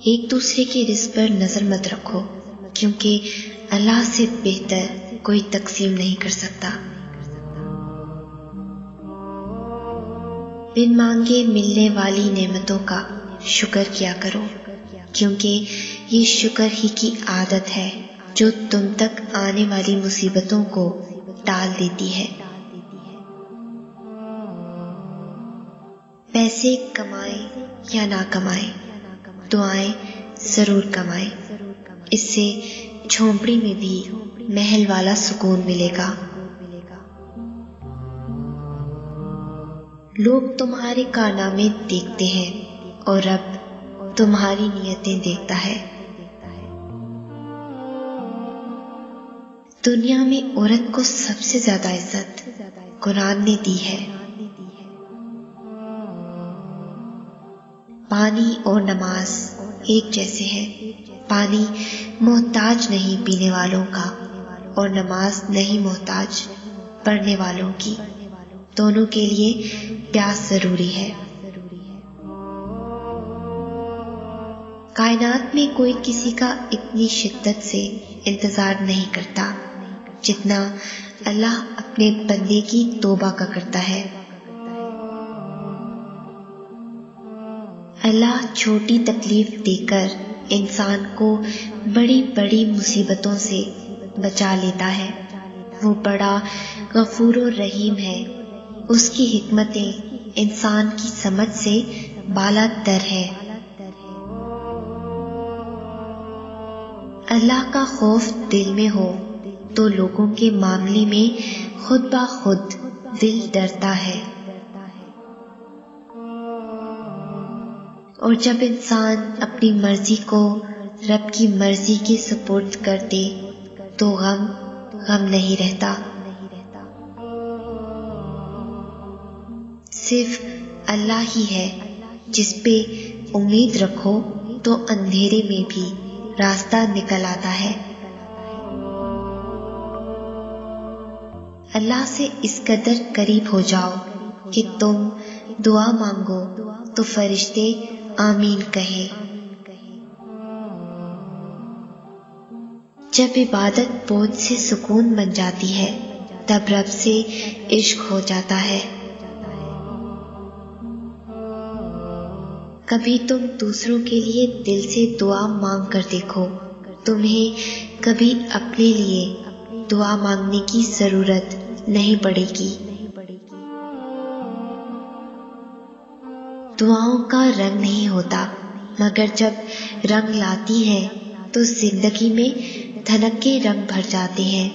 ایک دوسرے کے رزق پر نظر مت رکھو، کیونکہ اللہ سے بہتر کوئی تقسیم نہیں کر سکتا۔ بن مانگے ملنے والی نعمتوں کا شکر کیا کرو، کیونکہ یہ شکر ہی کی عادت ہے جو تم تک آنے والی مصیبتوں کو ٹال دیتی ہے۔ پیسے کمائیں یا نہ کمائیں، دعائیں ضرور کمائیں، اس سے جھونپڑی میں بھی محل والا سکون ملے گا۔ لوگ تمہارے کارنامے دیکھتے ہیں اور رب تمہاری نیتیں دیکھتا ہے۔ دنیا میں عورت کو سب سے زیادہ عزت قرآن نے دی ہے۔ پانی اور نماز ایک جیسے ہیں۔ پانی محتاج نہیں پینے والوں کا، اور نماز نہیں محتاج پڑھنے والوں کی، دونوں کے لیے پیاس ضروری ہے۔ کائنات میں کوئی کسی کا اتنی شدت سے انتظار نہیں کرتا جتنا اللہ اپنے بندے کی توبہ کا کرتا ہے۔ اللہ چھوٹی تکلیف دے کر انسان کو بڑی بڑی مصیبتوں سے بچا لیتا ہے۔ وہ بڑا غفور و رحیم ہے، اس کی حکمتیں انسان کی سمجھ سے بالا تر ہے۔ اللہ کا خوف دل میں ہو تو لوگوں کے معاملے میں خود بخود دل ڈرتا ہے، اور جب انسان اپنی مرضی کو رب کی مرضی کے سپرد کر دے تو غم نہیں رہتا۔ صرف اللہ ہی ہے جس پہ امید رکھو تو اندھیرے میں بھی راستہ نکل آتا ہے۔ اللہ سے اس قدر قریب ہو جاؤ کہ تم دعا مانگو تو فرشتے آمین کہیں۔ جب عبادت بوجھ سے سکون بن جاتی ہے تب رب سے عشق ہو جاتا ہے۔ کبھی تم دوسروں کے لیے دل سے دعا مانگ کر دیکھو، تمہیں کبھی اپنے لیے دعا مانگنے کی ضرورت نہیں پڑے گی۔ دعاؤں کا رنگ نہیں ہوتا، مگر جب رنگ لاتی ہیں تو زندگی میں دھنک کے رنگ بھر جاتے ہیں۔